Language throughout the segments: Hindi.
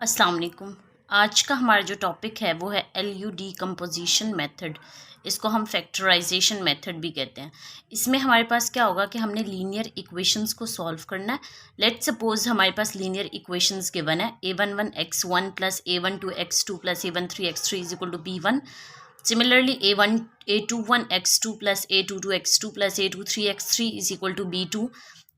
अस्सलाम वालेकुम। आज का हमारा जो टॉपिक है वो है LU डीकम्पोजिशन मेथड। इसको हम फैक्टराइजेशन मेथड भी कहते हैं। इसमें हमारे पास क्या होगा कि हमने लीनियर इक्वेशंस को सॉल्व करना है। लेट्स सपोज हमारे पास लीनियर इक्वेशंस गिवन है a11 x1 plus a12 x2 plus a13 x3 is equal to b1। Similarly a21 x2 plus a22 x2 plus a23 x3 is equal to b2।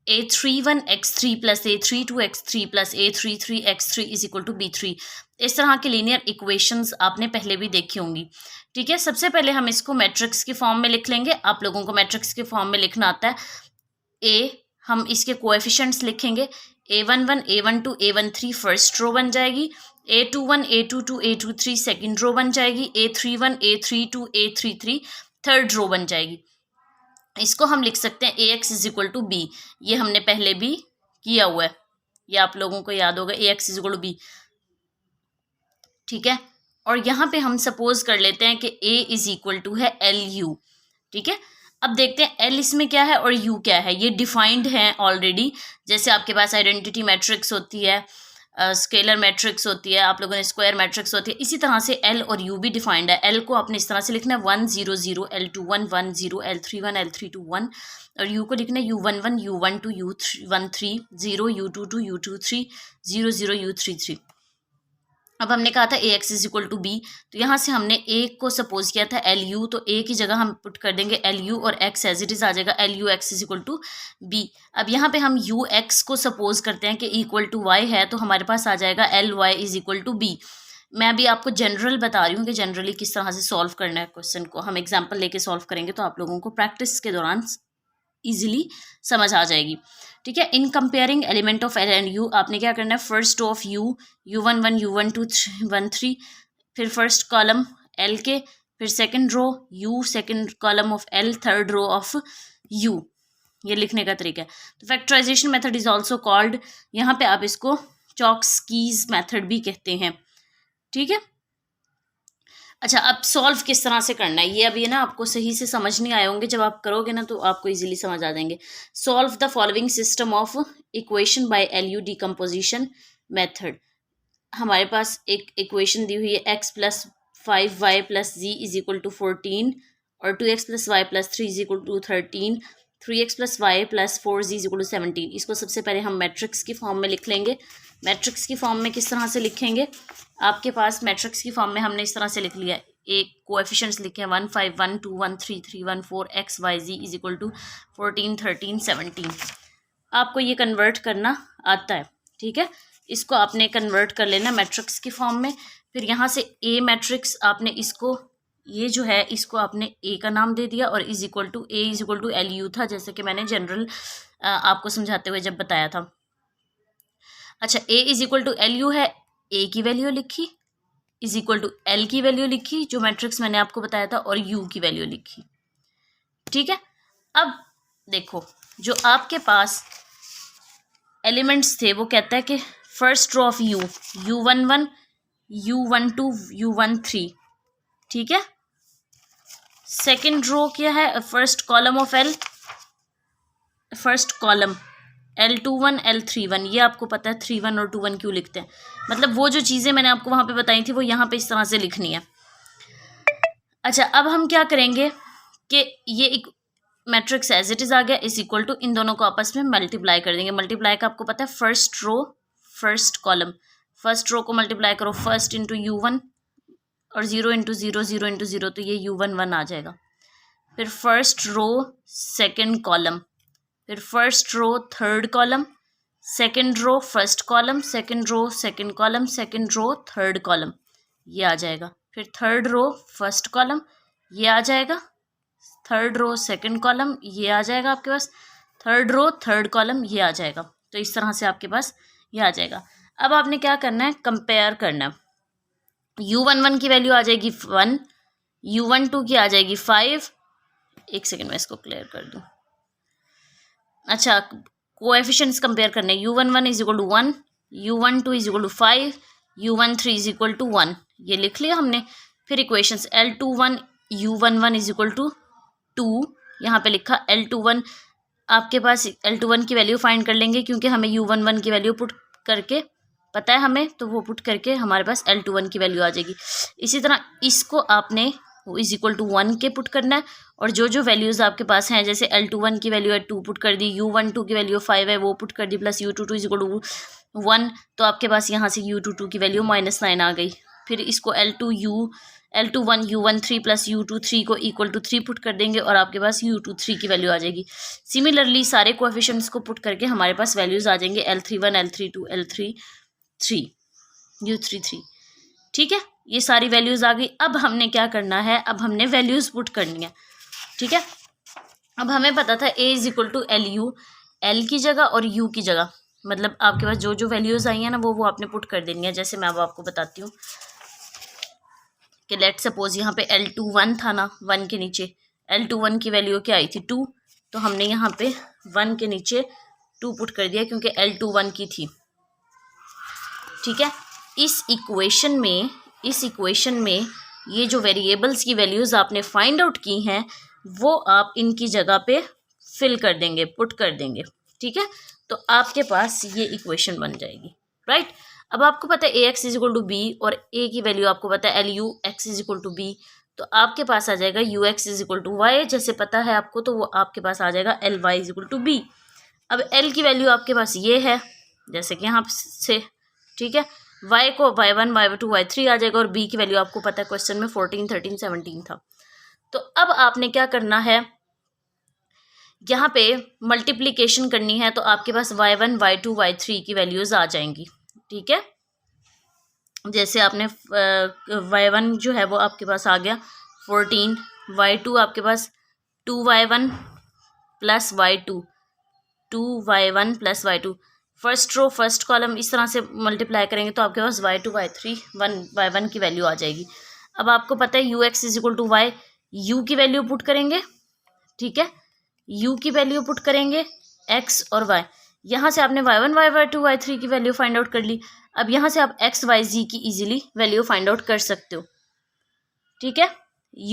a31 x3 plus a32 x3 plus a33 x3 is equal to b3। इस तरह के लीनियर इक्वेशंस आपने पहले भी देखी होंगी। ठीक है, सबसे पहले हम इसको मैट्रिक्स के फॉर्म में लिख लेंगे। आप लोगों को मैट्रिक्स के फॉर्म में लिखना आता है। हम इसके कोएफिशिएंट्स लिखेंगे। a11 a12 a13 first row बन जाएगी, a21 a22 a23 second row बन जाएगी, a31 a32 a33 third row बन जाएगी। इसको हम लिख सकते हैं ax is equal to B. ये हमने पहले भी किया हुआ है, ये आप लोगों को याद होगा, ax is equal to B. ठीक है, और यहाँ पे हम सपोज कर लेते हैं कि a इज इक्वल टू है LU। ठीक है, अब देखते हैं L इसमें क्या है और U क्या है। ये डिफाइंड है ऑलरेडी। जैसे आपके पास आइडेंटिटी मैट्रिक्स होती है, स्केलर मैट्रिक्स होती है, आप लोगों ने स्क्वायर मैट्रिक्स होती है, इसी तरह से L और U भी डिफाइंड है। L को आपने इस तरह से लिखना है 1 0 0 L21 1 0 L31 L32 1, और U को लिखना है U11 U12 U13 0 U22 U23 0 0 U33। अब हमने कहा था ax is equal to B, तो यहाँ से हमने a को सपोज किया था LU, तो a की जगह हम पुट कर देंगे LU और x एज इट इज आ जाएगा LU x is equal to B. अब यहाँ पे हम UX को सपोज करते हैं कि इक्वल टू y है, तो हमारे पास आ जाएगा LY is equal to B. मैं अभी आपको जनरल बता रही हूँ कि जनरली किस तरह से सॉल्व करना है क्वेश्चन को। हम एग्जाम्पल लेके सॉल्व करेंगे तो आप लोगों को प्रैक्टिस के दौरान ईजिली समझ आ जाएगी। ठीक है, इन comparing element of L and U आपने क्या करना है, first row of U11 U12 13, फिर फर्स्ट कॉलम L के, फिर second row U, second column of L, third row of U। ये लिखने का तरीका है। तो factorization method is also called, यहाँ पे आप इसको चॉक्स्कीज मेथड भी कहते हैं। ठीक है, अच्छा, अब सॉल्व किस तरह से करना है, ये अभी ना आपको सही से समझ नहीं आए होंगे। जब आप करोगे ना तो आपको इजीली समझ आ जाएंगे। Solve the following system of equation by LU decomposition method. हमारे पास एक इक्वेशन दी हुई है x plus 5y plus z is equal to 14 और 2x plus Y plus 3 is equal to 13, 3x plus Y plus 4z is equal to 17। इसको सबसे पहले हम मैट्रिक्स की फॉर्म में लिख लेंगे। मैट्रिक्स की फॉर्म में किस तरह से लिखेंगे, आपके पास मैट्रिक्स की फॉर्म में हमने इस तरह से लिख लिया। एक कोएफिशिएंट्स लिखे हैं 1 5 1 2 1 3 3 1 4 x y z is equal to 14 13 17। आपको ये कन्वर्ट करना आता है। ठीक है, इसको आपने कन्वर्ट कर लेना मैट्रिक्स की फॉर्म में। फिर यहाँ से A मैट्रिक्स आपने इसको, ये जो है इसको आपने A का नाम दे दिया और is equal to A is equal to LU था, जैसे कि मैंने जनरल आपको समझाते हुए जब बताया था। अच्छा, A is equal to LU है, A की वैल्यू लिखी, इज इक्वल टू L की वैल्यू लिखी जो मैट्रिक्स मैंने आपको बताया था, और U की वैल्यू लिखी। ठीक है, अब देखो जो आपके पास एलिमेंट्स थे वो कहता है कि first row of U11 U12 U13। ठीक है, सेकेंड रो क्या है, first column of L, first column L21 L31। ये आपको पता है 31 और 21 क्यों लिखते हैं, मतलब वो जो चीज़ें मैंने आपको वहाँ पे बताई थी वो यहाँ पे इस तरह से लिखनी है। अच्छा, अब हम क्या करेंगे कि ये एक मैट्रिक्स एज इट इज आ गया, इज इक्वल टू इन दोनों को आपस में मल्टीप्लाई कर देंगे। मल्टीप्लाई का आपको पता है first row first column, first row को मल्टीप्लाई करो फर्स्ट इंटू U1 और 0 इंटू 0 0 इंटू 0, तो ये U1 1 आ जाएगा। फिर फर्स्ट रो सेकेंड कॉलम, फिर first row third column, second row first column, second row second column, second row third column, ये आ जाएगा। फिर थर्ड रो फर्स्ट कॉलम, ये आ जाएगा। थर्ड रो सेकंड कॉलम, ये आ जाएगा आपके पास। थर्ड रो थर्ड कॉलम, ये आ जाएगा। तो इस तरह से आपके पास ये आ जाएगा। अब आपने क्या करना है, कंपेयर करना है। U11 की वैल्यू आ जाएगी 1, U12 की आ जाएगी 5। एक सेकेंड में इसको क्लियर कर दूँ। अच्छा, कोएफिशिएंट्स कंपेयर करने, U11 is equal to 1, U12 is equal to 5, U13 is equal to 1, ये लिख लिया हमने। फिर equations L21 U11 is equal to 2, यहाँ पे लिखा L21। आपके पास L21 की वैल्यू फाइंड कर लेंगे क्योंकि हमें U11 की वैल्यू पुट करके पता है हमें, तो वो पुट करके हमारे पास L21 की वैल्यू आ जाएगी। इसी तरह इसको आपने इज इक्वल टू 1 के पुट करना है, और जो जो वैल्यूज़ आपके पास हैं, जैसे L21 की वैल्यू है 2 पुट कर दी, U12 की वैल्यू 5 है वो पुट कर दी, plus U22 is equal to 1, तो आपके पास यहाँ से U22 की वैल्यू -9 आ गई। फिर इसको L21 U13 प्लस U23 को इक्वल टू 3 पुट कर देंगे और आपके पास U23 की वैल्यू आ जाएगी। सिमिलरली सारे कोएफिशिएंट्स को पुट करके हमारे पास वैल्यूज़ आ जाएंगे L31 L32 L33 U33। ठीक है, ये सारी वैल्यूज़ आ गई। अब हमने क्या करना है, अब हमने वैल्यूज़ पुट करनी है। ठीक है, अब हमें पता था A is equal to LU, L की जगह और U की जगह, मतलब आपके पास जो जो वैल्यूज़ आई हैं ना वो आपने पुट कर देनी है। जैसे मैं अब आपको बताती हूँ कि लेट सपोज यहाँ पे L21 था ना, 1 के नीचे L21 की वैल्यू क्या आई थी 2, तो हमने यहाँ पे 1 के नीचे 2 पुट कर दिया क्योंकि L21 की थी। ठीक है, इस इक्वेशन में ये जो वेरिएबल्स की वैल्यूज़ आपने फाइंड आउट की हैं वो आप इनकी जगह पे फिल कर देंगे, पुट कर देंगे। ठीक है, तो आपके पास ये इक्वेशन बन जाएगी। राइट, अब आपको पता है AX is equal to B और A की वैल्यू आपको पता है LU X is equal to B, तो आपके पास आ जाएगा UX is equal to Y, जैसे पता है आपको, तो वो आपके पास आ जाएगा LY is equal to B. अब L की वैल्यू आपके पास ये है, जैसे कि यहाँ से। ठीक है, y को y1 y2 y3 आ जाएगा, और b की वैल्यू आपको पता है क्वेश्चन में 14 13 17 था। तो अब आपने क्या करना है, यहाँ पे मल्टीप्लिकेशन करनी है, तो आपके पास y1 y2 y3 की वैल्यूज़ आ जाएंगी। ठीक है, जैसे आपने y1 जो है वो आपके पास आ गया 14, y2 आपके पास 2y1 plus y2 2y1 plus y2, first row first column इस तरह से मल्टीप्लाई करेंगे तो आपके पास y2 y3 y1 की वैल्यू आ जाएगी। अब आपको पता है UX is equal to Y, U की वैल्यू पुट करेंगे। ठीक है, U की वैल्यू पुट करेंगे X और Y, यहाँ से आपने y1 y2 y3 की वैल्यू फाइंड आउट कर ली। अब यहाँ से आप X Y Z की इजीली वैल्यू फाइंड आउट कर सकते हो। ठीक है,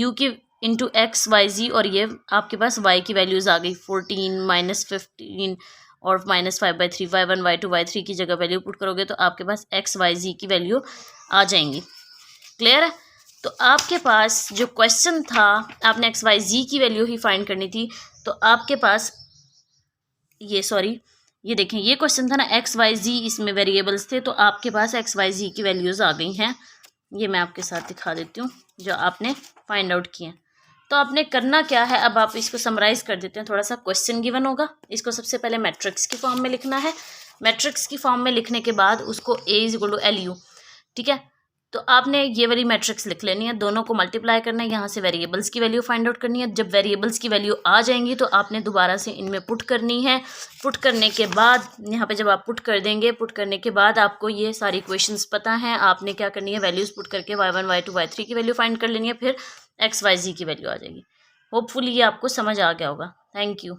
U की इंटू X Y Z, और ये आपके पास Y की वैल्यूज़ आ गई 14 -15 और -5/3, y1 y2 y3 की जगह वैल्यू पुट करोगे तो आपके पास X Y Z की वैल्यू आ जाएंगी। क्लियर है, तो आपके पास जो क्वेश्चन था आपने X Y Z की वैल्यू ही फाइंड करनी थी, तो आपके पास ये देखें, ये क्वेश्चन था ना X Y Z, इसमें वेरिएबल्स थे, तो आपके पास X Y Z की वैल्यूज़ आ गई हैं। ये मैं आपके साथ दिखा देती हूँ जो आपने फाइंड आउट किए हैं। तो आपने करना क्या है, अब आप इसको समराइज़ कर देते हैं। थोड़ा सा क्वेश्चन गिवन होगा, इसको सबसे पहले मैट्रिक्स की फॉर्म में लिखना है। मैट्रिक्स की फॉर्म में लिखने के बाद उसको A is equal to LU। ठीक है, तो आपने ये वाली मैट्रिक्स लिख लेनी है, दोनों को मल्टीप्लाई करना है, यहाँ से वेरिएबल्स की वैल्यू फाइंड आउट करनी है। जब वेरिएबल्स की वैल्यू आ जाएंगी तो आपने दोबारा से इनमें पुट करनी है। पुट करने के बाद यहाँ पे जब आप पुट कर देंगे, पुट करने के बाद आपको ये सारी इक्वेशंस पता हैं, आपने क्या करनी है, वैल्यूज़ पुट करके y1 y2 y3 की वैल्यू फाइंड कर लेनी है, फिर X Y Z की वैल्यू आ जाएगी। होपफुली ये आपको समझ आ गया होगा। Thank you.